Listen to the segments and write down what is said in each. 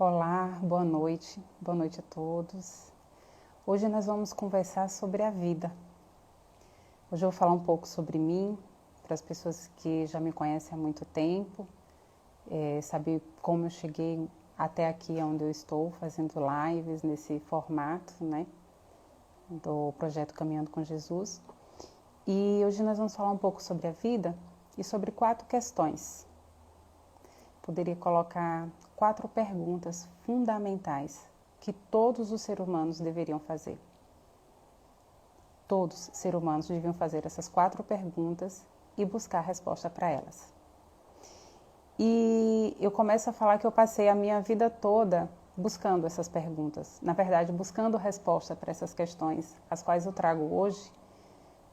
Olá, boa noite a todos. Hoje nós vamos conversar sobre a vida. Hoje eu vou falar um pouco sobre mim, para as pessoas que já me conhecem há muito tempo, saber como eu cheguei até aqui onde eu estou, fazendo lives nesse formato, né, do projeto Caminhando com Jesus. E hoje nós vamos falar um pouco sobre a vida e sobre 4 questões. Poderia colocar 4 perguntas fundamentais que todos os seres humanos deveriam fazer. Todos os seres humanos deviam fazer essas 4 perguntas e buscar a resposta para elas. E eu começo a falar que eu passei a minha vida toda buscando essas perguntas. Na verdade, buscando resposta para essas questões, as quais eu trago hoje,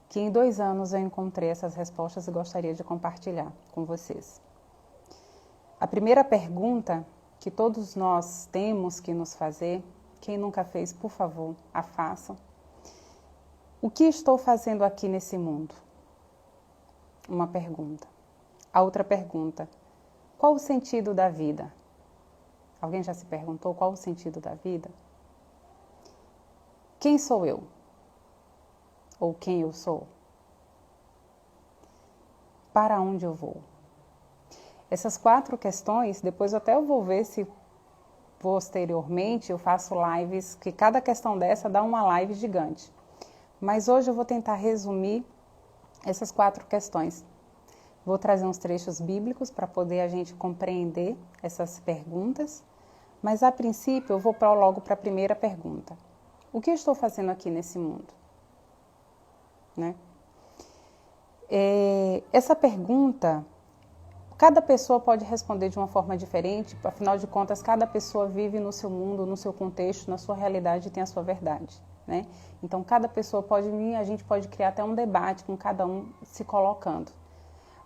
que em 2 anos eu encontrei essas respostas e gostaria de compartilhar com vocês. A primeira pergunta que todos nós temos que nos fazer, quem nunca fez, por favor, a façam. O que estou fazendo aqui nesse mundo? Uma pergunta. A outra pergunta, qual o sentido da vida? Alguém já se perguntou qual o sentido da vida? Quem sou eu? Ou quem eu sou? Para onde eu vou? Essas 4 questões, depois até eu vou ver se posteriormente eu faço lives, que cada questão dessa dá uma live gigante. Mas hoje eu vou tentar resumir essas 4 questões. Vou trazer uns trechos bíblicos para poder a gente compreender essas perguntas. Mas a princípio eu vou logo para a primeira pergunta. O que eu estou fazendo aqui nesse mundo? Né? Essa pergunta, cada pessoa pode responder de uma forma diferente, afinal de contas, cada pessoa vive no seu mundo, no seu contexto, na sua realidade e tem a sua verdade, né? Então, cada pessoa pode vir, a gente pode criar até um debate com cada um se colocando.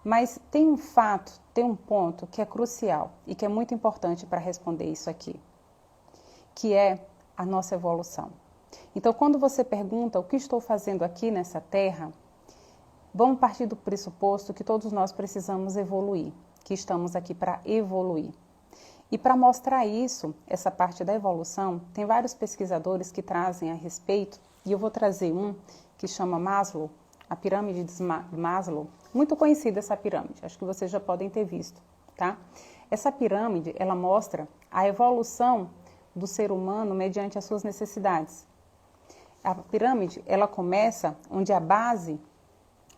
Mas tem um fato, tem um ponto que é crucial e que é muito importante para responder isso aqui, que é a nossa evolução. Então, quando você pergunta o que estou fazendo aqui nessa terra, vamos partir do pressuposto que todos nós precisamos evoluir, que estamos aqui para evoluir. E para mostrar isso, essa parte da evolução, tem vários pesquisadores que trazem a respeito, e eu vou trazer um que chama Maslow, a pirâmide de Maslow, muito conhecida essa pirâmide, acho que vocês já podem ter visto, tá? Essa pirâmide, ela mostra a evolução do ser humano mediante as suas necessidades. A pirâmide, ela começa onde a base,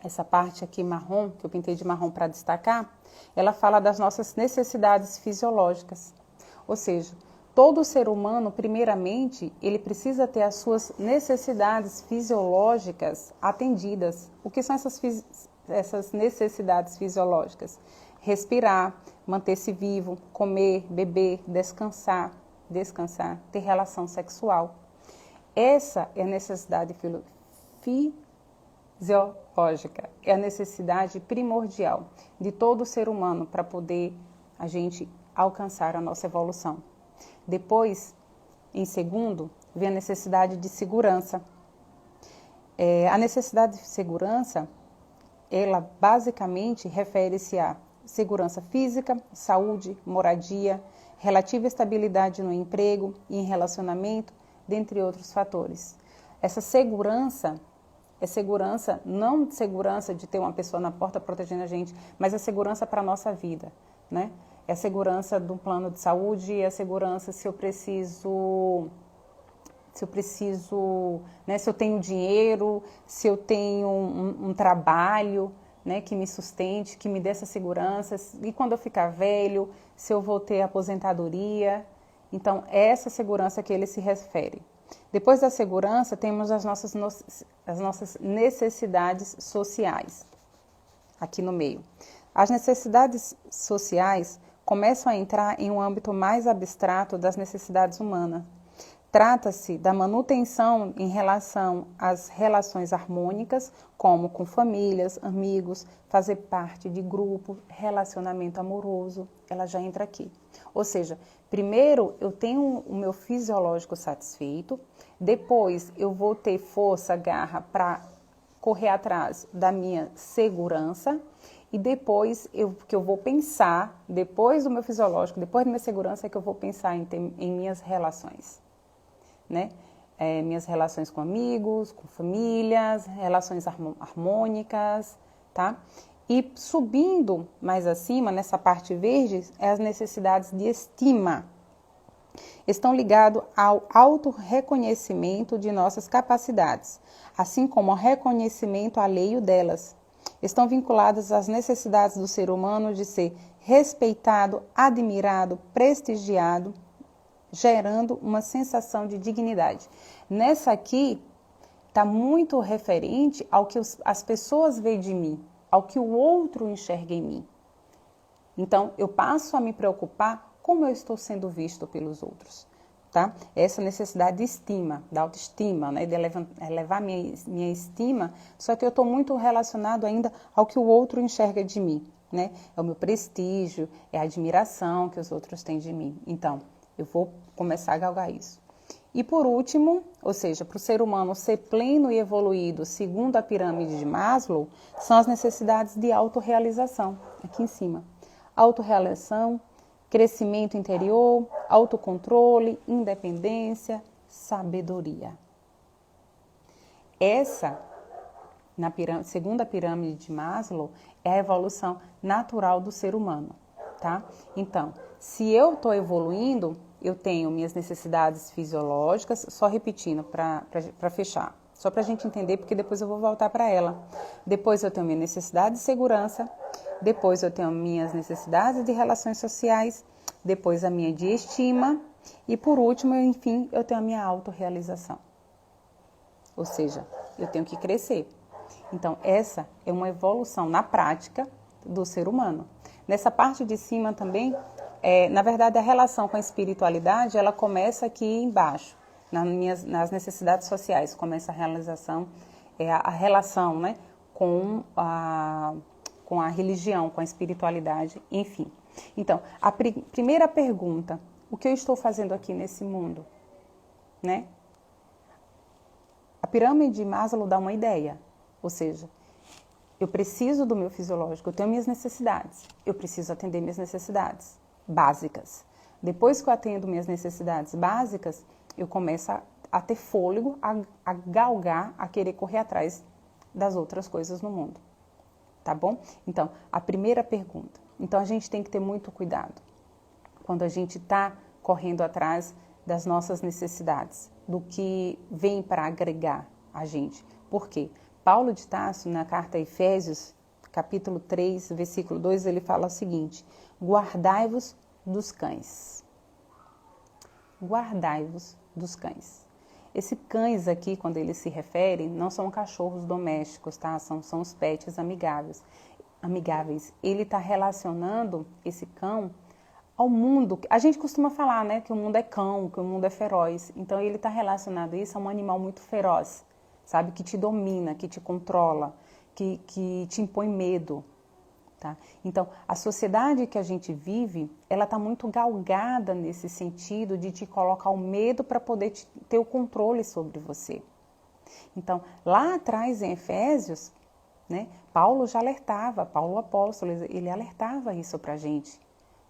essa parte aqui marrom, que eu pintei de marrom para destacar, ela fala das nossas necessidades fisiológicas. Ou seja, todo ser humano, primeiramente, ele precisa ter as suas necessidades fisiológicas atendidas. O que são essas necessidades fisiológicas? Respirar, manter-se vivo, comer, beber, descansar, ter relação sexual. Essa é a necessidade fisiológica, é a necessidade primordial de todo ser humano para poder a gente alcançar a nossa evolução. Depois, em segundo, vem a necessidade de segurança. A necessidade de segurança, ela basicamente refere-se a segurança física, saúde, moradia, relativa estabilidade no emprego e em relacionamento, dentre outros fatores. Essa segurança é segurança, não segurança de ter uma pessoa na porta protegendo a gente, mas é segurança para a nossa vida, né? É a segurança do plano de saúde, é a segurança se eu preciso, né, se eu tenho dinheiro, se eu tenho um trabalho, né, que me sustente, que me dê essa segurança, e quando eu ficar velho, se eu vou ter aposentadoria. Então, é essa segurança que ele se refere. Depois da segurança, temos as nossas necessidades sociais, aqui no meio. As necessidades sociais começam a entrar em um âmbito mais abstrato das necessidades humanas. Trata-se da manutenção em relação às relações harmônicas, como com famílias, amigos, fazer parte de grupo, relacionamento amoroso, ela já entra aqui. Ou seja, primeiro eu tenho o meu fisiológico satisfeito, depois eu vou ter força, garra para correr atrás da minha segurança e depois que eu vou pensar, depois do meu fisiológico, depois da minha segurança, é que eu vou pensar em minhas relações, né? Minhas relações com amigos, com famílias, relações harmônicas, tá? E subindo mais acima, nessa parte verde, é as necessidades de estima. Estão ligados ao autorreconhecimento de nossas capacidades, assim como ao reconhecimento alheio delas. Estão vinculadas às necessidades do ser humano de ser respeitado, admirado, prestigiado, gerando uma sensação de dignidade. Nessa aqui, está muito referente ao que as pessoas veem de mim, ao que o outro enxerga em mim. Então, eu passo a me preocupar como eu estou sendo visto pelos outros, tá? Essa necessidade de estima, da autoestima, né? De elevar minha estima, só que eu estou muito relacionado ainda ao que o outro enxerga de mim, né? É o meu prestígio, é a admiração que os outros têm de mim. Então, eu vou começar a galgar isso. E por último, ou seja, para o ser humano ser pleno e evoluído, segundo a pirâmide de Maslow, são as necessidades de autorrealização, aqui em cima. Autorrealização, crescimento interior, autocontrole, independência, sabedoria. Essa, segundo a pirâmide de Maslow, é a evolução natural do ser humano, tá? Então, se eu estou evoluindo, eu tenho minhas necessidades fisiológicas, só repetindo para fechar, só para a gente entender, porque depois eu vou voltar para ela. Depois eu tenho minha necessidade de segurança, depois eu tenho minhas necessidades de relações sociais, depois a minha de estima e por último, enfim, eu tenho a minha autorrealização. Ou seja, eu tenho que crescer. Então, essa é uma evolução na prática do ser humano. Nessa parte de cima também, na verdade, a relação com a espiritualidade, ela começa aqui embaixo, nas necessidades sociais. Começa a realização, a relação, né, com a religião, com a espiritualidade, enfim. Então, a primeira pergunta, o que eu estou fazendo aqui nesse mundo, né? A pirâmide de Maslow dá uma ideia, ou seja, eu preciso do meu fisiológico, eu tenho minhas necessidades, eu preciso atender minhas necessidades básicas. Depois que eu atendo minhas necessidades básicas, eu começo a ter fôlego, a galgar, a querer correr atrás das outras coisas no mundo. Tá bom? Então, a primeira pergunta. Então, a gente tem que ter muito cuidado quando a gente está correndo atrás das nossas necessidades, do que vem para agregar a gente. Por quê? Paulo de Tarso, na carta a Efésios, capítulo 3, versículo 2, ele fala o seguinte: guardai-vos dos cães. Guardai-vos dos cães. Esse cães aqui, quando ele se refere, não são cachorros domésticos, tá? São os pets amigáveis. Ele está relacionando esse cão ao mundo. A gente costuma falar, né, que o mundo é cão, que o mundo é feroz. Então, ele está relacionado a isso a um animal muito feroz, sabe? Que te domina, que te controla, que te impõe medo. Tá? Então, a sociedade que a gente vive, ela está muito galgada nesse sentido de te colocar o medo para poder ter o controle sobre você. Então, lá atrás em Efésios, né, Paulo já alertava, Paulo o apóstolo, ele alertava isso para a gente.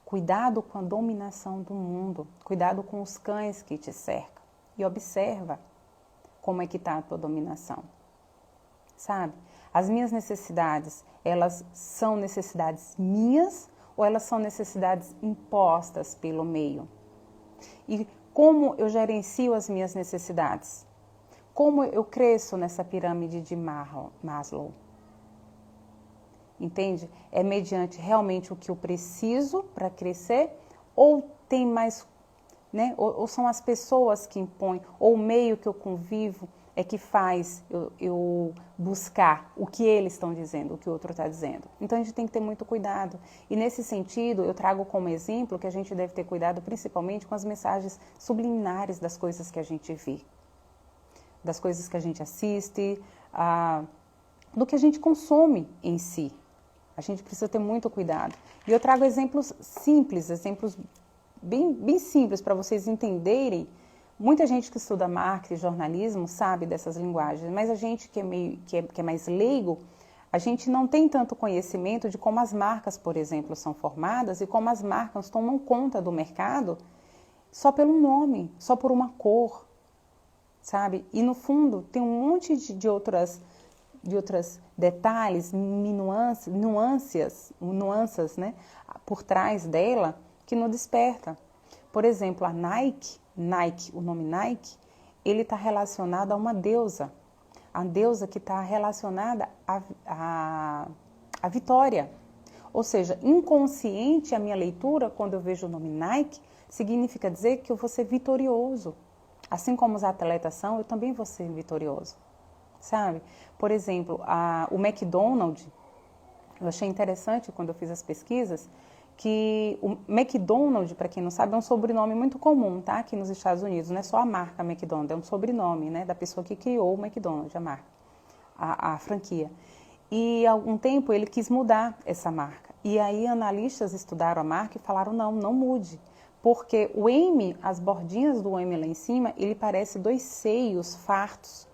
Cuidado com a dominação do mundo, cuidado com os cães que te cercam e observa como é que está a tua dominação, sabe? As minhas necessidades, elas são necessidades minhas ou elas são necessidades impostas pelo meio? E como eu gerencio as minhas necessidades? Como eu cresço nessa pirâmide de Maslow? Entende? É mediante realmente o que eu preciso para crescer ou tem mais, né? Ou são as pessoas que impõem, ou o meio que eu convivo é que faz eu buscar o que eles estão dizendo, o que o outro está dizendo. Então, a gente tem que ter muito cuidado. E, nesse sentido, eu trago como exemplo que a gente deve ter cuidado principalmente com as mensagens subliminares das coisas que a gente vê, das coisas que a gente assiste, do que a gente consome em si. A gente precisa ter muito cuidado. E eu trago exemplos simples, exemplos bem simples para vocês entenderem. Muita gente que estuda marketing, jornalismo, sabe dessas linguagens, mas a gente que é mais leigo, A gente não tem tanto conhecimento de como as marcas, por exemplo, são formadas e como as marcas tomam conta do mercado só pelo nome, só por uma cor, sabe? E no fundo tem um monte de outras detalhes, nuances, né, por trás dela que não desperta. Por exemplo, a Nike, o nome Nike, ele está relacionado a uma deusa. A deusa que está relacionada à vitória. Ou seja, inconsciente a minha leitura, quando eu vejo o nome Nike, significa dizer que eu vou ser vitorioso. Assim como os atletas são, eu também vou ser vitorioso. Sabe? Por exemplo, o McDonald's, eu achei interessante quando eu fiz as pesquisas, que o McDonald's, para quem não sabe, é um sobrenome muito comum, tá? Aqui nos Estados Unidos, não é só a marca McDonald's, é um sobrenome, né, da pessoa que criou o McDonald's, a marca, a franquia. E há algum tempo ele quis mudar essa marca. E aí analistas estudaram a marca e falaram, não mude. Porque o M, as bordinhas do M lá em cima, ele parece dois seios fartos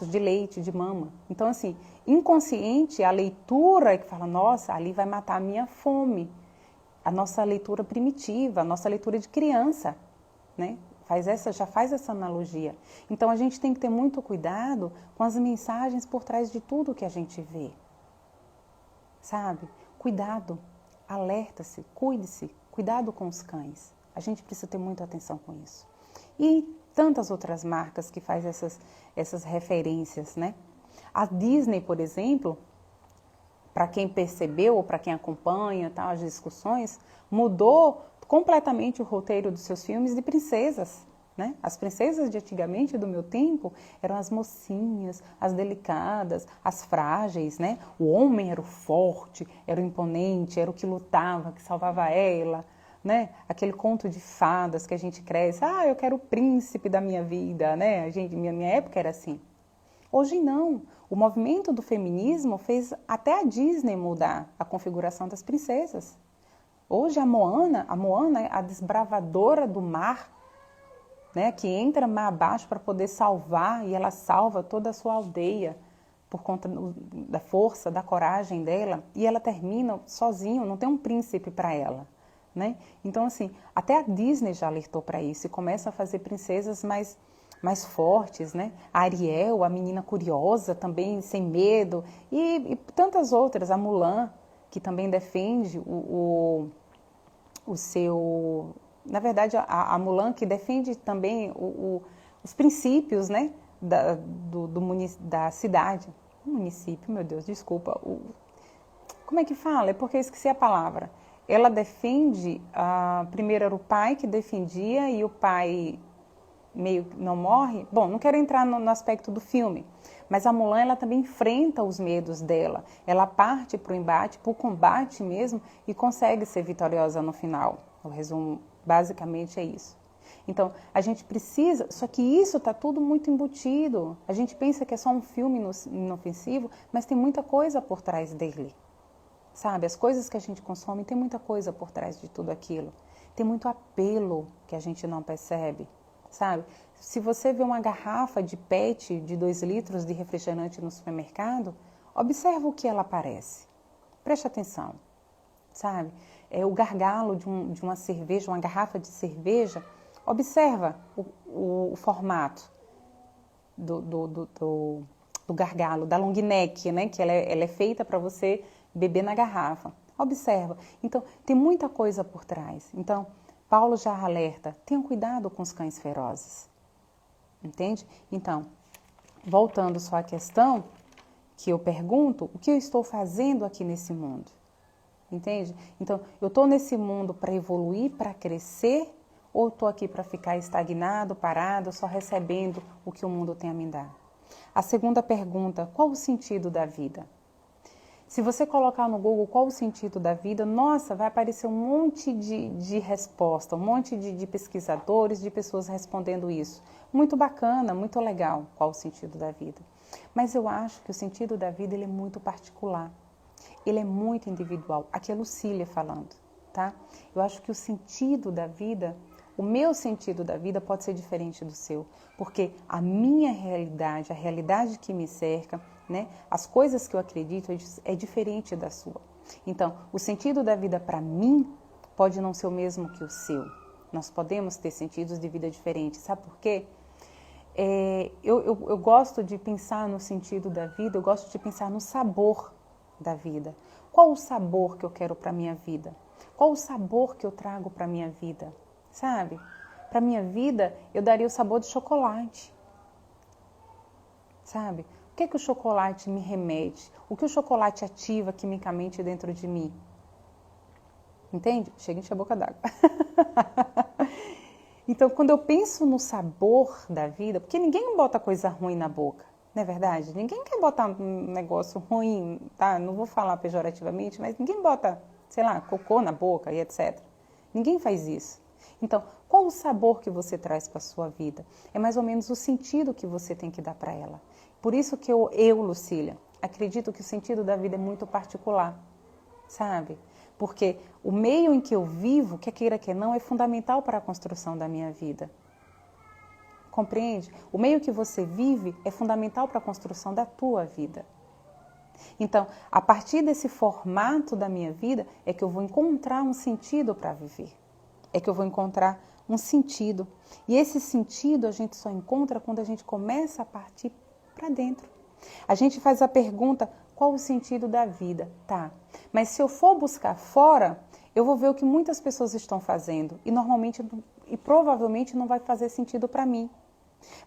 de leite, de mama. Então, assim, inconsciente, a leitura que fala, nossa, ali vai matar a minha fome. A nossa leitura primitiva, a nossa leitura de criança, né? Já faz essa analogia. Então, a gente tem que ter muito cuidado com as mensagens por trás de tudo que a gente vê. Sabe? Cuidado, alerta-se, cuide-se, cuidado com os cães. A gente precisa ter muita atenção com isso. E tantas outras marcas que fazem essas referências, né? A Disney, por exemplo, para quem percebeu ou para quem acompanha as discussões, mudou completamente o roteiro dos seus filmes de princesas, né? As princesas de antigamente, do meu tempo, eram as mocinhas, as delicadas, as frágeis, né? O homem era o forte, era o imponente, era o que lutava, que salvava ela, né? Aquele conto de fadas que a gente cresce, eu quero o príncipe da minha vida, né? Minha época era assim. Hoje não. O movimento do feminismo fez até a Disney mudar a configuração das princesas. Hoje a Moana é a desbravadora do mar, né? Que entra mar abaixo para poder salvar, e ela salva toda a sua aldeia por conta da força, da coragem dela, e ela termina sozinha, não tem um príncipe para ela. Né? Então, assim, até a Disney já alertou para isso e começa a fazer princesas mais fortes, né? A Ariel, a menina curiosa, também sem medo, e tantas outras, a Mulan, que também defende o seu... Na verdade, a Mulan que defende também os princípios, né? Da cidade. Município, meu Deus, desculpa. Como é que fala? É porque eu esqueci a palavra. Ela defende, primeiro era o pai que defendia e o pai meio que não morre. Bom, não quero entrar no aspecto do filme, mas a Mulan, ela também enfrenta os medos dela. Ela parte para o embate, para o combate mesmo, e consegue ser vitoriosa no final. O resumo basicamente é isso. Então, a gente precisa, só que isso está tudo muito embutido. A gente pensa que é só um filme inofensivo, mas tem muita coisa por trás dele. Sabe, as coisas que a gente consome, tem muita coisa por trás de tudo aquilo. Tem muito apelo que a gente não percebe, sabe? Se você vê uma garrafa de PET de 2 litros de refrigerante no supermercado, observa o que ela parece. Preste atenção, sabe? O gargalo de uma cerveja, uma garrafa de cerveja, observa o formato do gargalo, da long neck, né? Que ela é feita para você beber na garrafa. Observa. Então, tem muita coisa por trás. Então, Paulo já alerta, tenham cuidado com os cães ferozes. Entende? Então, voltando só à questão que eu pergunto, o que eu estou fazendo aqui nesse mundo? Entende? Então, eu estou nesse mundo para evoluir, para crescer, ou estou aqui para ficar estagnado, parado, só recebendo o que o mundo tem a me dar? A segunda pergunta, qual o sentido da vida? Se você colocar no Google qual o sentido da vida, nossa, vai aparecer um monte de resposta, um monte de pesquisadores, de pessoas respondendo isso. Muito bacana, muito legal qual o sentido da vida. Mas eu acho que o sentido da vida ele é muito particular, ele é muito individual. Aqui é Lucília falando, tá? Eu acho que o sentido da vida, o meu sentido da vida pode ser diferente do seu, porque a minha realidade, a realidade que me cerca, né? As coisas que eu acredito é diferente da sua. Então, o sentido da vida para mim pode não ser o mesmo que o seu. Nós podemos ter sentidos de vida diferentes. Sabe por quê? Eu gosto de pensar no sentido da vida, eu gosto de pensar no sabor da vida. Qual o sabor que eu quero para a minha vida? Qual o sabor que eu trago para a minha vida? Sabe? Para a minha vida, eu daria o sabor de chocolate. Sabe? O que o chocolate me remete? O que o chocolate ativa quimicamente dentro de mim? Entende? Chega a encher a boca d'água. Então, quando eu penso no sabor da vida, porque ninguém bota coisa ruim na boca, não é verdade? Ninguém quer botar um negócio ruim, tá? Não vou falar pejorativamente, mas ninguém bota, sei lá, cocô na boca e etc. Ninguém faz isso. Então, qual o sabor que você traz para a sua vida? É mais ou menos o sentido que você tem que dar para ela. Por isso que eu, Lucília, acredito que o sentido da vida é muito particular, sabe? Porque o meio em que eu vivo, quer queira que não, é fundamental para a construção da minha vida. Compreende? O meio que você vive é fundamental para a construção da tua vida. Então, a partir desse formato da minha vida, é que eu vou encontrar um sentido para viver. É que eu vou encontrar um sentido. E esse sentido a gente só encontra quando a gente começa a partir para dentro. A gente faz a pergunta, qual o sentido da vida? Tá, mas se eu for buscar fora, eu vou ver o que muitas pessoas estão fazendo. E normalmente, e provavelmente não vai fazer sentido para mim.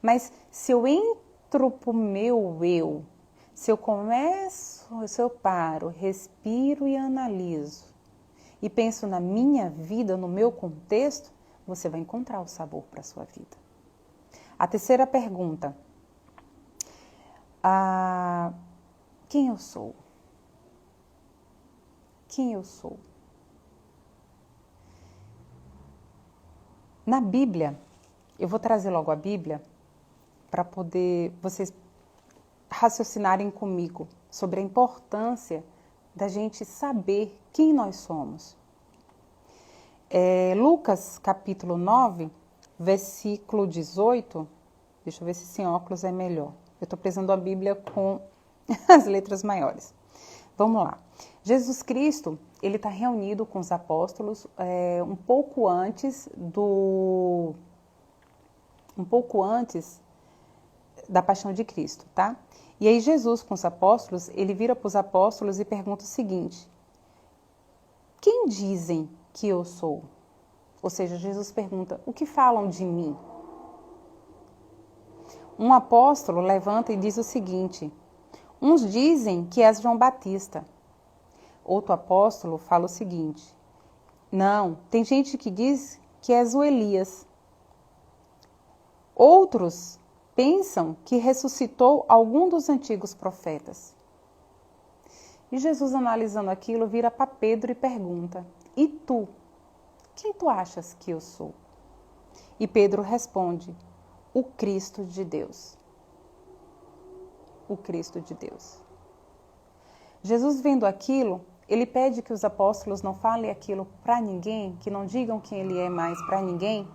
Mas se eu entro pro meu eu, se eu paro, respiro e analiso, e penso na minha vida, no meu contexto, você vai encontrar o sabor para a sua vida. A terceira pergunta. Quem eu sou? Quem eu sou? Na Bíblia, eu vou trazer logo a Bíblia para poder vocês raciocinarem comigo sobre a importância da gente saber quem nós somos. Lucas capítulo 9, versículo 18, deixa eu ver se sem óculos é melhor. Eu estou precisando a Bíblia com as letras maiores. Vamos lá. Jesus Cristo, ele está reunido com os apóstolos um pouco antes da paixão de Cristo, tá? E aí Jesus com os apóstolos, ele vira para os apóstolos e pergunta o seguinte: quem dizem que eu sou? Ou seja, Jesus pergunta, o que falam de mim? Um apóstolo levanta e diz o seguinte: uns dizem que és João Batista. Outro apóstolo fala o seguinte: não, tem gente que diz que és o Elias. Outros pensam que ressuscitou algum dos antigos profetas. E Jesus, analisando aquilo, vira para Pedro e pergunta: e tu? Quem tu achas que eu sou? E Pedro responde: o Cristo de Deus. O Cristo de Deus. Jesus, vendo aquilo, ele pede que os apóstolos não falem aquilo para ninguém, que não digam quem ele é mais para ninguém,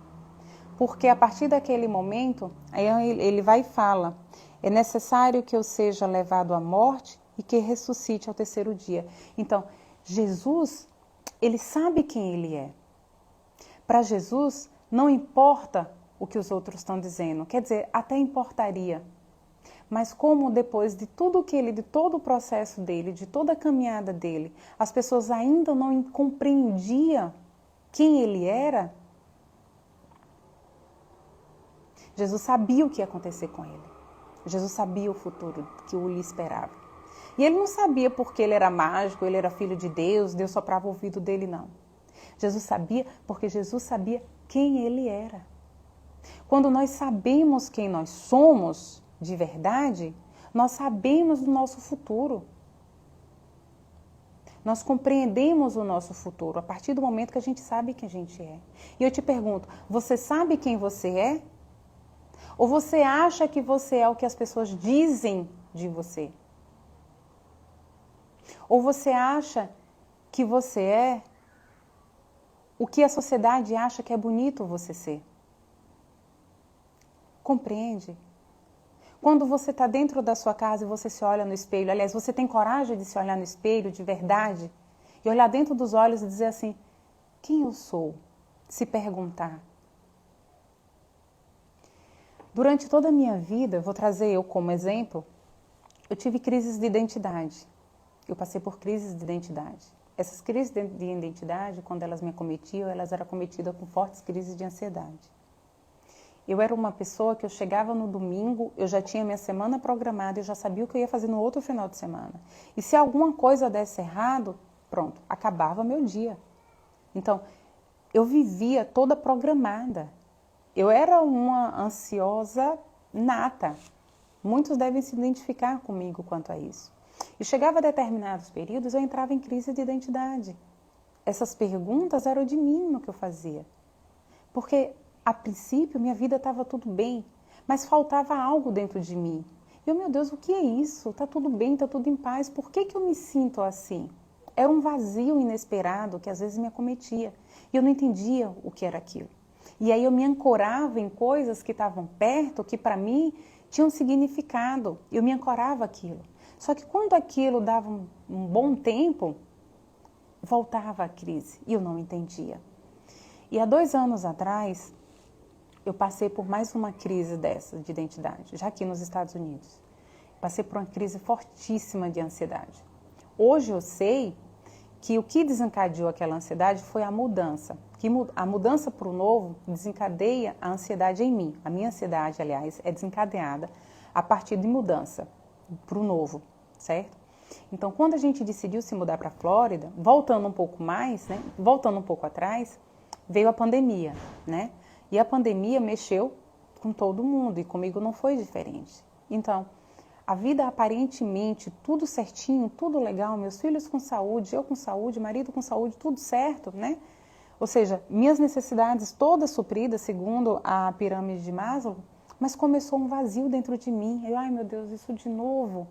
porque a partir daquele momento, aí ele vai e fala: é necessário que eu seja levado à morte e que ressuscite ao terceiro dia. Então, Jesus, ele sabe quem ele é. Para Jesus, não importa o que os outros estão dizendo, quer dizer, até importaria. Mas como depois de tudo que ele, de todo o processo dele, de toda a caminhada dele, as pessoas ainda não compreendiam quem ele era, Jesus sabia o que ia acontecer com ele. Jesus sabia o futuro que o lhe esperava. E ele não sabia porque ele era mágico, ele era filho de Deus, Deus soprava o ouvido dele, não. Jesus sabia porque Jesus sabia quem ele era. Quando nós sabemos quem nós somos de verdade, nós sabemos do nosso futuro. Nós compreendemos o nosso futuro a partir do momento que a gente sabe quem a gente é. E eu te pergunto, você sabe quem você é? Ou você acha que você é o que as pessoas dizem de você? Ou você acha que você é o que a sociedade acha que é bonito você ser? Compreende? Quando você está dentro da sua casa e você se olha no espelho, aliás, você tem coragem de se olhar no espelho de verdade e olhar dentro dos olhos e dizer assim, quem eu sou? Se perguntar. Durante toda a minha vida, vou trazer eu como exemplo, eu tive crises de identidade. Eu passei por crises de identidade. Essas crises de identidade, quando elas me acometiam, elas eram acometidas com fortes crises de ansiedade. Eu era uma pessoa que eu chegava no domingo, eu já tinha minha semana programada, eu já sabia o que eu ia fazer no outro final de semana. E se alguma coisa desse errado, pronto, acabava meu dia. Então, eu vivia toda programada. Eu era uma ansiosa nata. Muitos devem se identificar comigo quanto a isso. E chegava a determinados períodos, eu entrava em crise de identidade. Essas perguntas eram de mim no que eu fazia. Porque, a princípio, minha vida estava tudo bem, mas faltava algo dentro de mim. E eu, meu Deus, o que é isso? Está tudo bem, está tudo em paz. Por que eu me sinto assim? Era um vazio inesperado que às vezes me acometia. E eu não entendia o que era aquilo. E aí eu me ancorava em coisas que estavam perto, que para mim tinham significado. Eu me ancorava aquilo. Só que quando aquilo dava um bom tempo, voltava a crise e eu não entendia. E há 2 anos atrás, eu passei por mais uma crise dessa de identidade, já aqui nos Estados Unidos. Passei por uma crise fortíssima de ansiedade. Hoje eu sei que o que desencadeou aquela ansiedade foi a mudança. Que a mudança para o novo desencadeia a ansiedade em mim. A minha ansiedade, aliás, é desencadeada a partir de mudança para o novo, certo? Então, quando a gente decidiu se mudar para a Flórida, voltando um pouco mais, né? Voltando um pouco atrás, veio a pandemia, né? E a pandemia mexeu com todo mundo e comigo não foi diferente. Então, a vida aparentemente, tudo certinho, tudo legal, meus filhos com saúde, eu com saúde, marido com saúde, tudo certo, né? Ou seja, minhas necessidades todas supridas, segundo a pirâmide de Maslow, mas começou um vazio dentro de mim. Eu, ai meu Deus, isso de novo.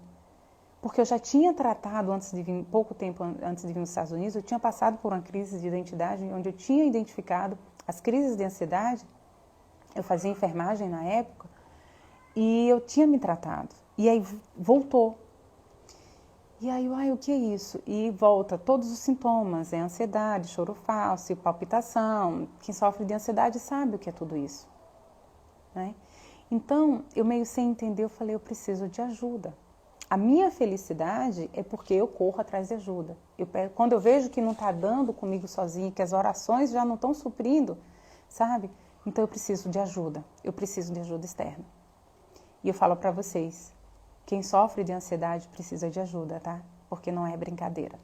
Porque eu já tinha tratado, antes de vir, pouco tempo antes de vir nos Estados Unidos, eu tinha passado por uma crise de identidade, onde eu tinha identificado as crises de ansiedade. Eu fazia enfermagem na época e eu tinha me tratado. E aí voltou. E aí, ai, o que é isso? E volta todos os sintomas, é ansiedade, choro falso, palpitação. Quem sofre de ansiedade sabe o que é tudo isso, né? Então, eu meio sem entender, eu falei, eu preciso de ajuda. A minha felicidade é porque eu corro atrás de ajuda. Quando eu vejo que não está dando comigo sozinha, que as orações já não estão suprindo, sabe? Então eu preciso de ajuda, eu preciso de ajuda externa. E eu falo para vocês, quem sofre de ansiedade precisa de ajuda, tá? Porque não é brincadeira.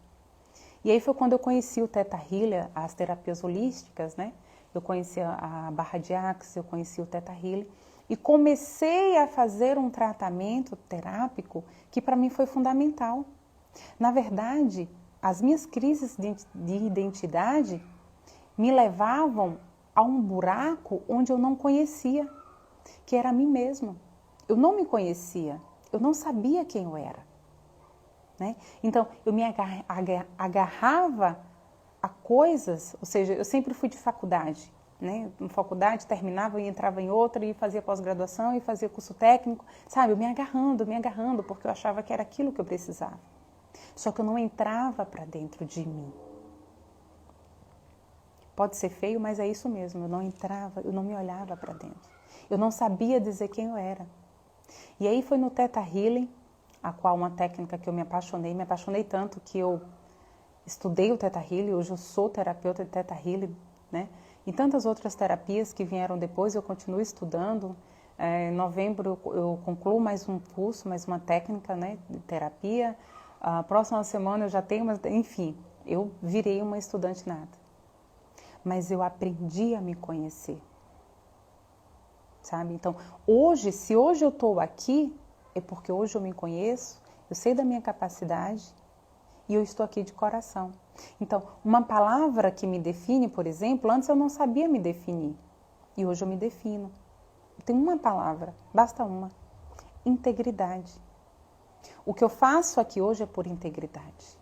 E aí foi quando eu conheci o Theta Healing, as terapias holísticas, né? Eu conheci a barra de Axis, eu conheci o Theta Healing e comecei a fazer um tratamento terápico que para mim foi fundamental. Na verdade, as minhas crises de identidade me levavam a um buraco onde eu não conhecia, que era a mim mesma. Eu não me conhecia, eu não sabia quem eu era, né? Então, eu me agarrava a coisas, ou seja, eu sempre fui de faculdade, né? Em faculdade, terminava e entrava em outra e fazia pós-graduação e fazia curso técnico, sabe? Eu me agarrando, porque eu achava que era aquilo que eu precisava. Só que eu não entrava para dentro de mim. Pode ser feio, mas é isso mesmo, eu não entrava, eu não me olhava para dentro. Eu não sabia dizer quem eu era. E aí foi no Theta Healing, a qual uma técnica que eu me apaixonei tanto que eu estudei o Theta Healing, hoje eu sou terapeuta de Theta Healing, né? E tantas outras terapias que vieram depois, eu continuo estudando. Em novembro eu concluo mais um curso, mais uma técnica, né, de terapia. A próxima semana eu já tenho, enfim, eu virei uma estudante nata. Mas eu aprendi a me conhecer, sabe? Então, hoje, se hoje eu estou aqui, é porque hoje eu me conheço, eu sei da minha capacidade e eu estou aqui de coração. Então, uma palavra que me define, por exemplo, antes eu não sabia me definir e hoje eu me defino. Tem uma palavra, basta uma: integridade. O que eu faço aqui hoje é por integridade.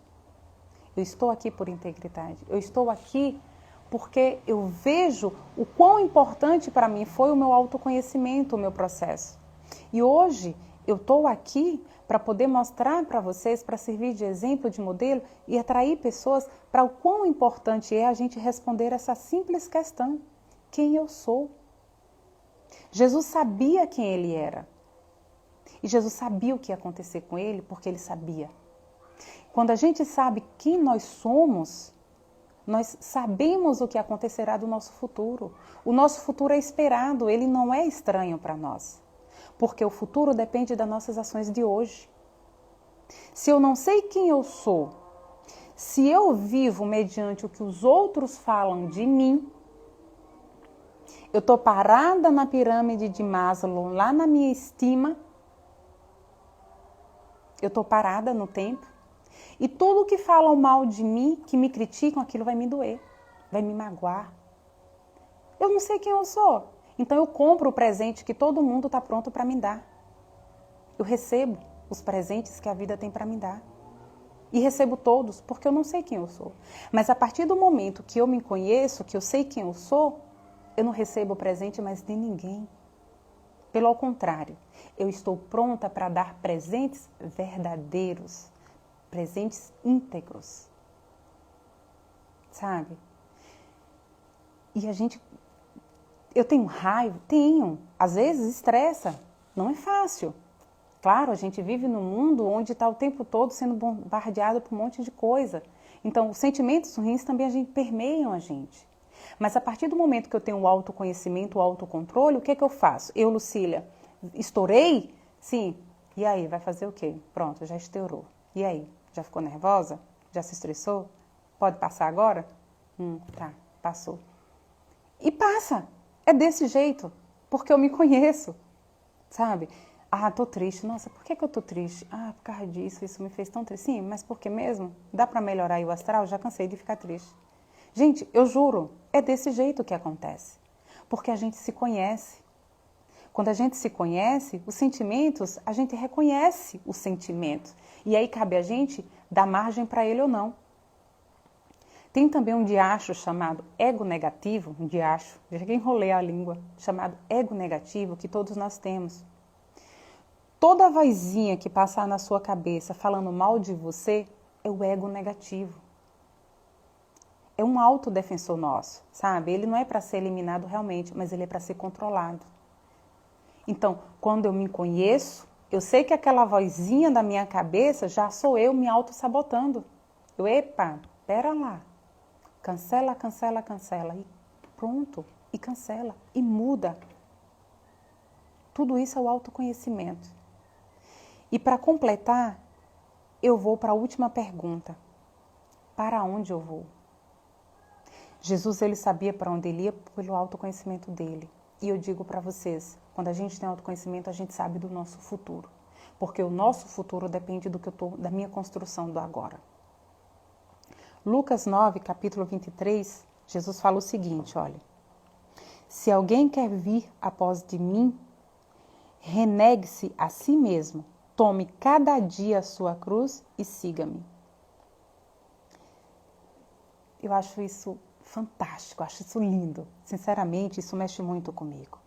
Eu estou aqui por integridade. Eu estou aqui porque eu vejo o quão importante para mim foi o meu autoconhecimento, o meu processo. E hoje Eu estou aqui para poder mostrar para vocês, para servir de exemplo, de modelo e atrair pessoas para o quão importante é a gente responder essa simples questão: quem eu sou? Jesus sabia quem ele era. E Jesus sabia o que ia acontecer com ele porque ele sabia. Quando a gente sabe quem nós somos, nós sabemos o que acontecerá do nosso futuro. O nosso futuro é esperado, ele não é estranho para nós. Porque o futuro depende das nossas ações de hoje. Se eu não sei quem eu sou, se eu vivo mediante o que os outros falam de mim, eu estou parada na pirâmide de Maslow, lá na minha estima, eu estou parada no tempo, e tudo que falam mal de mim, que me criticam, aquilo vai me doer, vai me magoar. Eu não sei quem eu sou. Então eu compro o presente que todo mundo está pronto para me dar. Eu recebo os presentes que a vida tem para me dar. E recebo todos, porque eu não sei quem eu sou. Mas a partir do momento que eu me conheço, que eu sei quem eu sou, eu não recebo presente mais de ninguém. Pelo contrário, eu estou pronta para dar presentes verdadeiros, presentes íntegros. Sabe? E eu tenho raiva? Tenho. Às vezes estressa. Não é fácil. Claro, a gente vive num mundo onde está o tempo todo sendo bombardeado por um monte de coisa. Então, os sentimentos ruins também permeiam a gente. Mas a partir do momento que eu tenho o autoconhecimento, o autocontrole, o que é que eu faço? Eu, Lucília, estourei? Sim. E aí, vai fazer o quê? Pronto, já estourou. E aí? Já ficou nervosa? Já se estressou? Pode passar agora? Tá, passou. E passa. É desse jeito, porque eu me conheço, sabe? Tô triste. Nossa, por que eu tô triste? Por causa disso, isso me fez tão triste. Sim, mas por que mesmo? Dá para melhorar aí o astral? Já cansei de ficar triste. Gente, eu juro, é desse jeito que acontece, porque a gente se conhece. Quando a gente se conhece, os sentimentos, a gente reconhece os sentimentos. E aí cabe a gente dar margem para ele ou não. Tem também um diacho chamado ego negativo, já que enrolei a língua, chamado ego negativo, que todos nós temos. Toda vozinha que passar na sua cabeça falando mal de você é o ego negativo. É um autodefensor nosso, sabe? Ele não é para ser eliminado realmente, mas ele é para ser controlado. Então, quando eu me conheço, eu sei que aquela vozinha da minha cabeça já sou eu me auto-sabotando. Pera lá. Cancela, cancela, cancela. E pronto. E cancela. E muda. Tudo isso é o autoconhecimento. E para completar, eu vou para a última pergunta. Para onde eu vou? Jesus, ele sabia para onde ele ia pelo autoconhecimento dele. E eu digo para vocês, quando a gente tem autoconhecimento, a gente sabe do nosso futuro. Porque o nosso futuro depende da minha construção do agora. Lucas 9, capítulo 23, Jesus fala o seguinte, olha. Se alguém quer vir após de mim, renegue-se a si mesmo, tome cada dia a sua cruz e siga-me. Eu acho isso fantástico, acho isso lindo. Sinceramente, isso mexe muito comigo.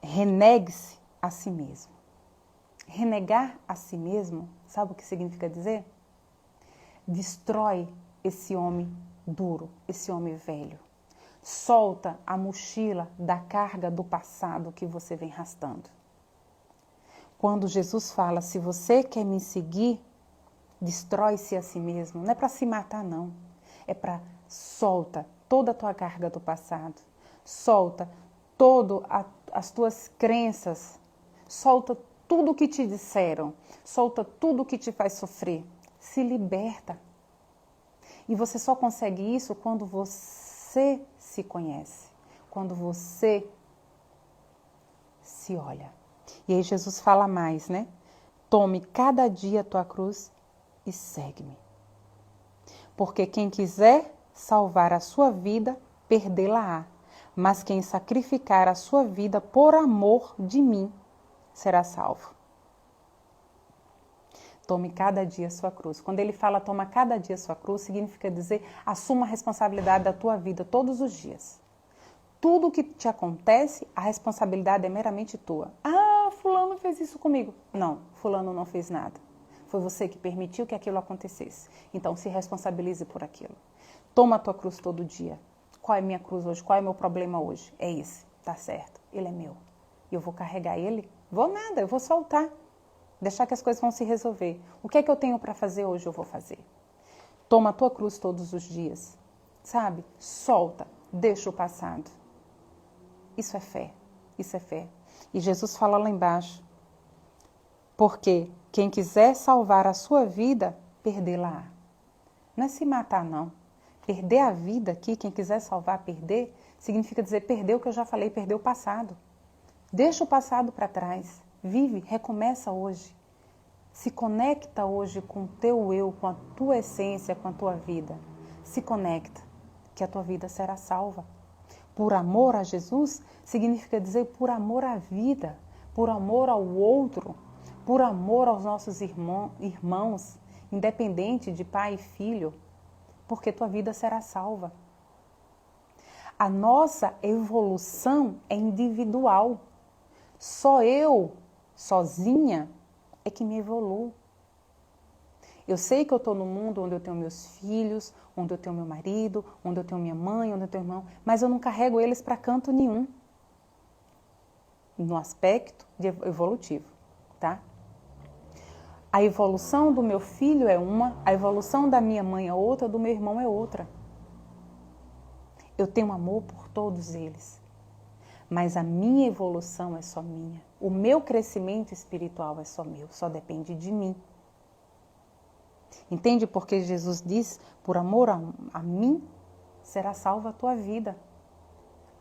Renegue-se a si mesmo. Renegar a si mesmo, sabe o que significa dizer? Destrói esse homem duro, esse homem velho. Solta a mochila da carga do passado que você vem arrastando. Quando Jesus fala, se você quer me seguir, destrói-se a si mesmo. Não é para se matar, não. É para solta toda a tua carga do passado. Solta todas as tuas crenças. Solta tudo o que te disseram. Solta tudo o que te faz sofrer. Se liberta. E você só consegue isso quando você se conhece. Quando você se olha. E aí Jesus fala mais, né? Tome cada dia a tua cruz e segue-me. Porque quem quiser salvar a sua vida, perdê-la-á. Mas quem sacrificar a sua vida por amor de mim, será salvo. Tome cada dia a sua cruz. Quando ele fala toma cada dia a sua cruz, significa dizer assuma a responsabilidade da tua vida todos os dias. Tudo que te acontece, a responsabilidade é meramente tua. fez isso comigo. Não, fulano não fez nada. Foi você que permitiu que aquilo acontecesse. Então, se responsabilize por aquilo. Toma a tua cruz todo dia. Qual é a minha cruz hoje? Qual é o meu problema hoje? É esse, tá certo. Ele é meu. E eu vou carregar ele? Vou nada, eu vou soltar. Deixar que as coisas vão se resolver. O que é que eu tenho para fazer hoje, eu vou fazer. Toma a tua cruz todos os dias. Sabe? Solta. Deixa o passado. Isso é fé. Isso é fé. E Jesus fala lá embaixo. Porque quem quiser salvar a sua vida, perdê-la. Não é se matar, não. Perder a vida aqui, quem quiser salvar, perder, significa dizer perder o que eu já falei, perder o passado. Deixa o passado para trás. Vive, recomeça hoje. Se conecta hoje com o teu eu, com a tua essência, com a tua vida. Se conecta, que a tua vida será salva. Por amor a Jesus, significa dizer por amor à vida, por amor ao outro, por amor aos nossos irmãos, independente de pai e filho, porque tua vida será salva. A nossa evolução é individual. Só eu, sozinha, é que me evoluo. Eu sei que eu estou no mundo onde eu tenho meus filhos, onde eu tenho meu marido, onde eu tenho minha mãe, onde eu tenho irmão, mas eu não carrego eles para canto nenhum. No aspecto evolutivo, tá? A evolução do meu filho é uma, a evolução da minha mãe é outra, do meu irmão é outra. Eu tenho amor por todos eles, mas a minha evolução é só minha. O meu crescimento espiritual é só meu, só depende de mim. Entende porque Jesus diz, por amor a mim, será salva a tua vida.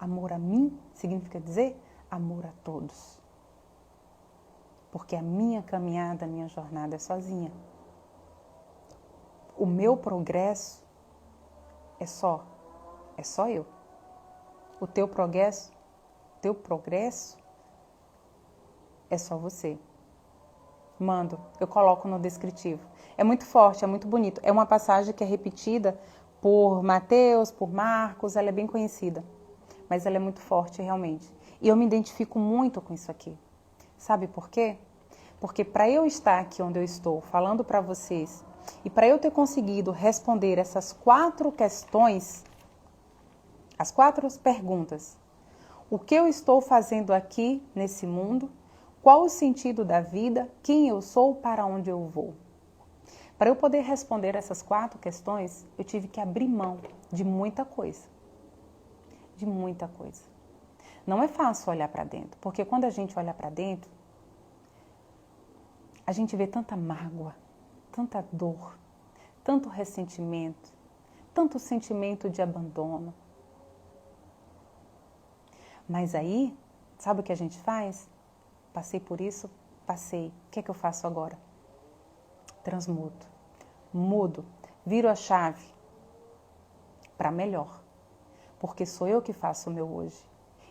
Amor a mim significa dizer amor a todos. Porque a minha caminhada, a minha jornada é sozinha. O meu progresso é só eu. O teu progresso é só você. Mando, eu coloco no descritivo. É muito forte, é muito bonito. É uma passagem que é repetida por Mateus, por Marcos, ela é bem conhecida. Mas ela é muito forte, realmente. E eu me identifico muito com isso aqui. Sabe por quê? Porque para eu estar aqui onde eu estou, falando para vocês, e para eu ter conseguido responder essas 4 questões, as 4 perguntas, o que eu estou fazendo aqui nesse mundo? Qual o sentido da vida? Quem eu sou? Para onde eu vou? Para eu poder responder essas 4 questões, eu tive que abrir mão de muita coisa. De muita coisa. Não é fácil olhar para dentro, porque quando a gente olha para dentro, a gente vê tanta mágoa, tanta dor, tanto ressentimento, tanto sentimento de abandono. Mas aí, sabe o que a gente faz? Passei por isso, passei. O que é que eu faço agora? Transmuto, mudo, viro a chave para melhor. Porque sou eu que faço o meu hoje.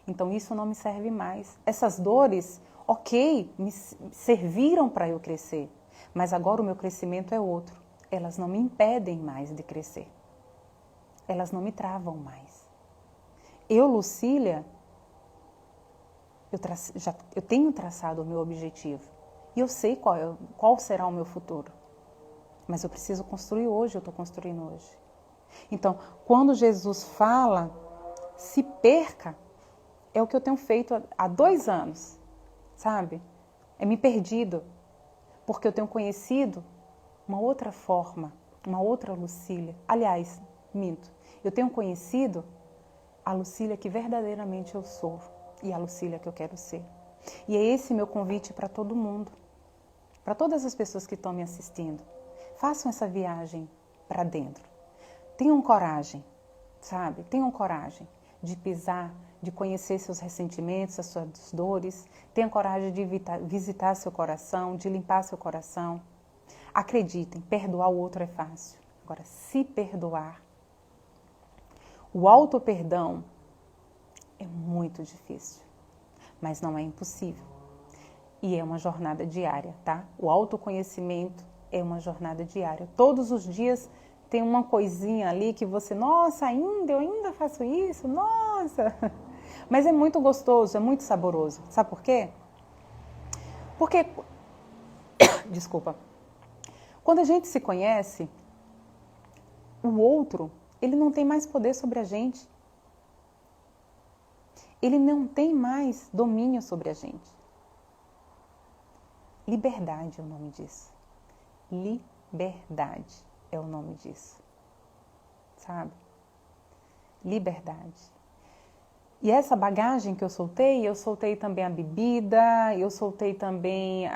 Então isso não me serve mais. Essas dores, ok, me serviram para eu crescer. Mas agora o meu crescimento é outro. Elas não me impedem mais de crescer. Elas não me travam mais. Eu, Lucília, eu tenho traçado o meu objetivo. E eu sei qual será o meu futuro. Mas eu preciso construir hoje, eu estou construindo hoje. Então, quando Jesus fala, se perca, é o que eu tenho feito há 2 anos, sabe? É me perdido, porque eu tenho conhecido uma outra forma, uma outra Lucília. Aliás, minto, eu tenho conhecido a Lucília que verdadeiramente eu sou e a Lucília que eu quero ser. E é esse meu convite para todo mundo, para todas as pessoas que estão me assistindo. Façam essa viagem para dentro. Tenham coragem, sabe? Tenham coragem de pisar, de conhecer seus ressentimentos, as suas dores. Tenham coragem de visitar seu coração, de limpar seu coração. Acreditem, perdoar o outro é fácil. Agora, se perdoar, o auto-perdão é muito difícil, mas não é impossível. E é uma jornada diária, tá? O autoconhecimento é uma jornada diária. Todos os dias tem uma coisinha ali que você, nossa, eu ainda faço isso, nossa. Mas é muito gostoso, é muito saboroso. Sabe por quê? Porque, desculpa, quando a gente se conhece, o outro, ele não tem mais poder sobre a gente. Ele não tem mais domínio sobre a gente. Liberdade é o nome disso. Liberdade é o nome disso. Sabe? Liberdade. E essa bagagem que eu soltei também a bebida, eu soltei também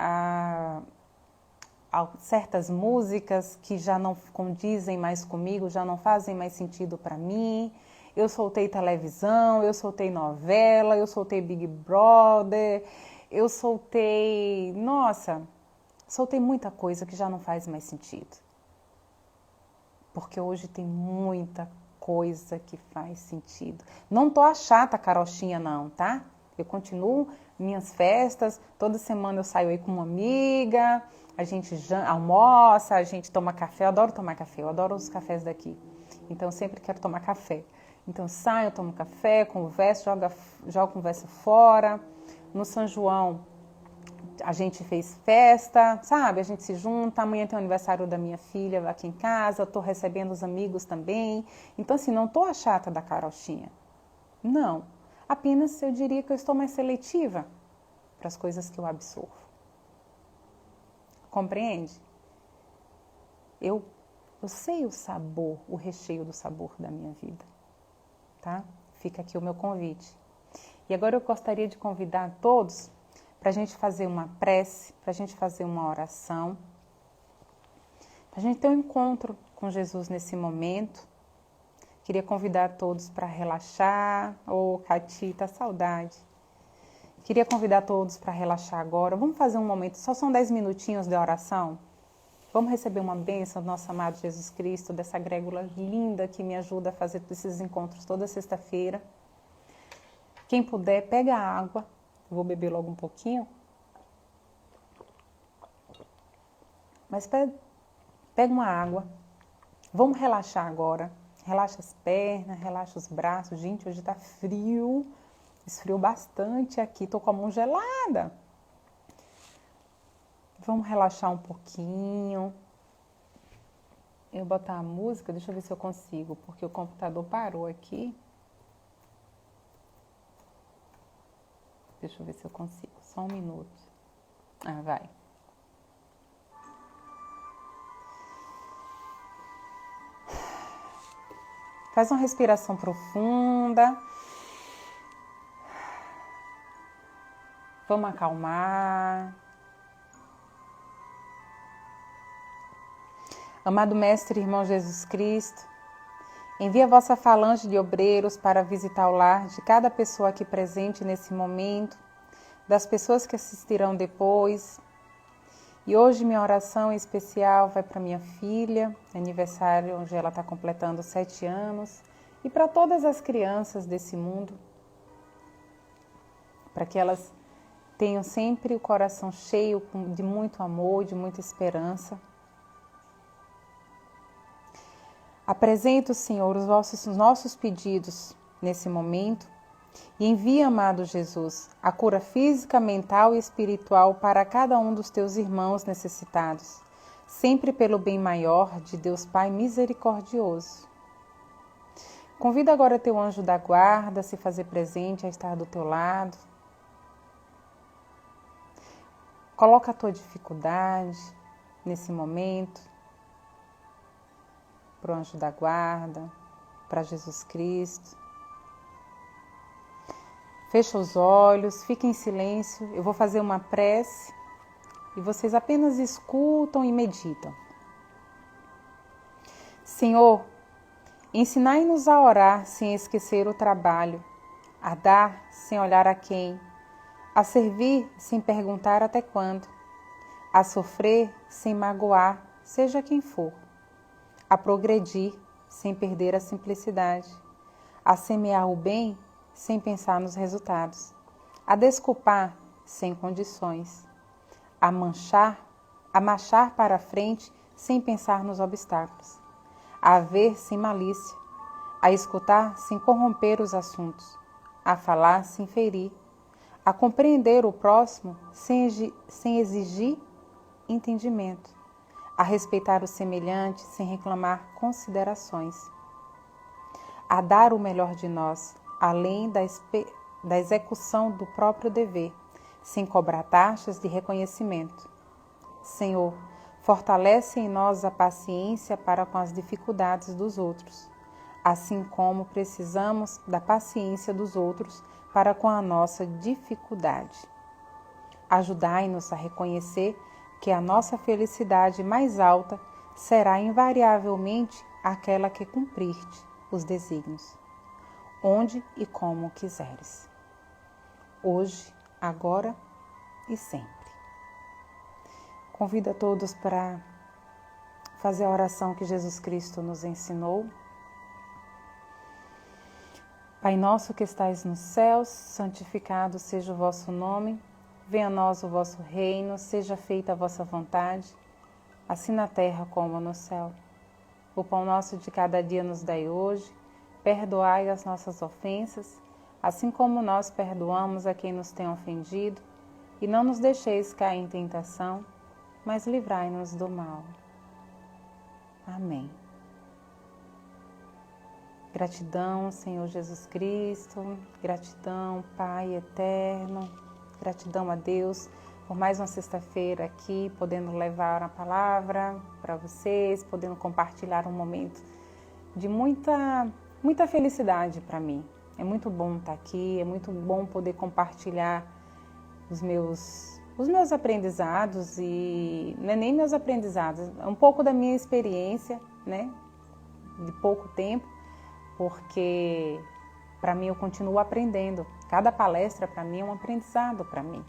certas músicas que já não condizem mais comigo, já não fazem mais sentido para mim. Eu soltei televisão, eu soltei novela, eu soltei Big Brother, eu soltei... Nossa, soltei muita coisa que já não faz mais sentido. Porque hoje tem muita coisa que faz sentido. Não tô a chata carochinha não, tá? Eu continuo minhas festas, toda semana eu saio aí com uma amiga, a gente almoça, a gente toma café, eu adoro tomar café, eu adoro os cafés daqui. Então eu sempre quero tomar café. Então eu saio, tomo café, converso, jogo conversa fora. No São João a gente fez festa, sabe? A gente se junta, amanhã tem o aniversário da minha filha aqui em casa, estou recebendo os amigos também. Então assim, não estou a chata da carochinha. Não. Apenas eu diria que eu estou mais seletiva para as coisas que eu absorvo. Compreende? Eu sei o sabor, o recheio do sabor da minha vida, tá? Fica aqui o meu convite. E agora eu gostaria de convidar todos para a gente fazer uma prece, para a gente fazer uma oração, para a gente ter um encontro com Jesus nesse momento. Queria convidar todos para relaxar. Ô, Catita, saudade. Queria convidar todos para relaxar agora. Vamos fazer um momento, só são 10 minutinhos de oração. Vamos receber uma bênção do nosso amado Jesus Cristo, dessa grégula linda que me ajuda a fazer esses encontros toda sexta-feira. Quem puder, pega a água. Vou beber logo um pouquinho. Mas pega uma água. Vamos relaxar agora. Relaxa as pernas, relaxa os braços. Gente, hoje tá frio. Esfriou bastante aqui. Tô com a mão gelada. Vamos relaxar um pouquinho. Eu vou botar a música. Deixa eu ver se eu consigo. Porque o computador parou aqui. Deixa eu ver se eu consigo. Só um minuto. Ah, vai. Faz uma respiração profunda. Vamos acalmar. Amado Mestre e Irmão Jesus Cristo, envia a vossa falange de obreiros para visitar o lar de cada pessoa aqui presente nesse momento, das pessoas que assistirão depois. E hoje minha oração especial vai para minha filha, aniversário onde ela está completando 7 anos, e para todas as crianças desse mundo, para que elas tenham sempre o coração cheio de muito amor, de muita esperança. Apresento, Senhor, os nossos pedidos nesse momento e envia, amado Jesus, a cura física, mental e espiritual para cada um dos teus irmãos necessitados, sempre pelo bem maior de Deus Pai misericordioso. Convida agora teu anjo da guarda a se fazer presente, a estar do teu lado. Coloca a tua dificuldade nesse momento para o anjo da guarda, para Jesus Cristo. Fecha os olhos, fica em silêncio. Eu vou fazer uma prece e vocês apenas escutam e meditam. Senhor, ensinai-nos a orar sem esquecer o trabalho, a dar sem olhar a quem, a servir sem perguntar até quando, a sofrer sem magoar, seja quem for, a progredir sem perder a simplicidade, a semear o bem sem pensar nos resultados, a desculpar sem condições, a marchar para a frente sem pensar nos obstáculos, a ver sem malícia, a escutar sem corromper os assuntos, a falar sem ferir, a compreender o próximo sem exigir entendimento, a respeitar o semelhante sem reclamar considerações, a dar o melhor de nós, além da execução do próprio dever, sem cobrar taxas de reconhecimento. Senhor, fortalece em nós a paciência para com as dificuldades dos outros, assim como precisamos da paciência dos outros para com a nossa dificuldade. Ajudai-nos a reconhecer que a nossa felicidade mais alta será invariavelmente aquela que cumprir-te os desígnios, onde e como quiseres, hoje, agora e sempre. Convido a todos para fazer a oração que Jesus Cristo nos ensinou. Pai nosso que estais nos céus, santificado seja o vosso nome. Venha a nós o vosso reino, seja feita a vossa vontade, assim na terra como no céu. O pão nosso de cada dia nos dai hoje, perdoai as nossas ofensas, assim como nós perdoamos a quem nos tem ofendido, e não nos deixeis cair em tentação, mas livrai-nos do mal. Amém. Gratidão, Senhor Jesus Cristo, gratidão, Pai eterno, gratidão a Deus por mais uma sexta-feira aqui, podendo levar a palavra para vocês, podendo compartilhar um momento de muita felicidade para mim. É muito bom estar aqui, é muito bom poder compartilhar os meus aprendizados, e não é nem meus aprendizados, é um pouco da minha experiência, né, de pouco tempo, porque para mim eu continuo aprendendo. Cada palestra para mim é um aprendizado para mim.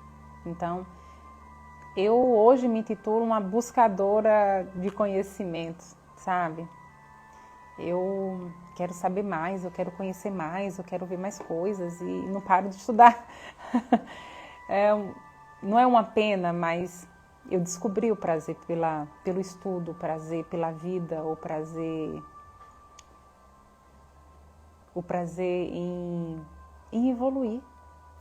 Então, eu hoje me intitulo uma buscadora de conhecimentos, sabe? Eu quero saber mais, eu quero conhecer mais, eu quero ver mais coisas e não paro de estudar. Não é uma pena, mas eu descobri o prazer pelo estudo, o prazer pela vida, o prazer em evoluir,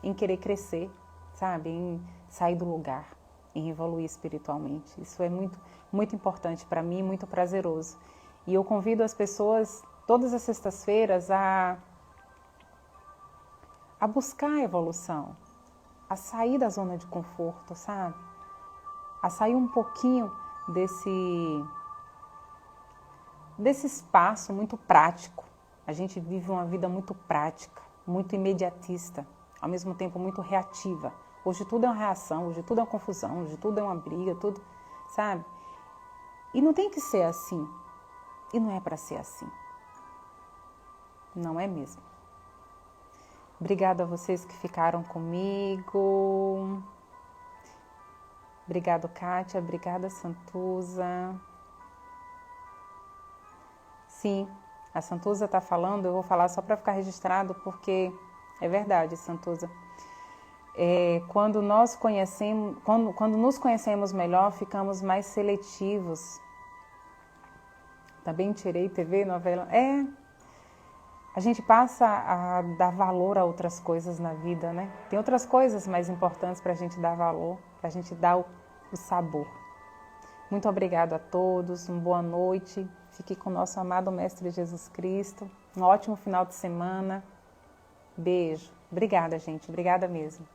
em querer crescer, sabe? Em sair do lugar, em evoluir espiritualmente. Isso é muito, muito importante para mim, muito prazeroso. E eu convido as pessoas, todas as sextas-feiras, a buscar a evolução, a sair da zona de conforto, sabe? A sair um pouquinho desse espaço muito prático. A gente vive uma vida muito prática, muito imediatista, ao mesmo tempo muito reativa. Hoje tudo é uma reação, hoje tudo é uma confusão, hoje tudo é uma briga, tudo, sabe? E não tem que ser assim. E não é para ser assim. Não é mesmo. Obrigada a vocês que ficaram comigo. Obrigado, Kátia. Obrigada, Santuza. Sim, a Santuza está falando, eu vou falar só para ficar registrado, porque é verdade, Santuza. Quando nos conhecemos melhor, ficamos mais seletivos. Também tirei TV, novela. A gente passa a dar valor a outras coisas na vida, né? Tem outras coisas mais importantes para a gente dar valor, para a gente dar o sabor. Muito obrigado a todos, uma boa noite. Fique com o nosso amado Mestre Jesus Cristo. Um ótimo final de semana. Beijo. Obrigada, gente. Obrigada mesmo.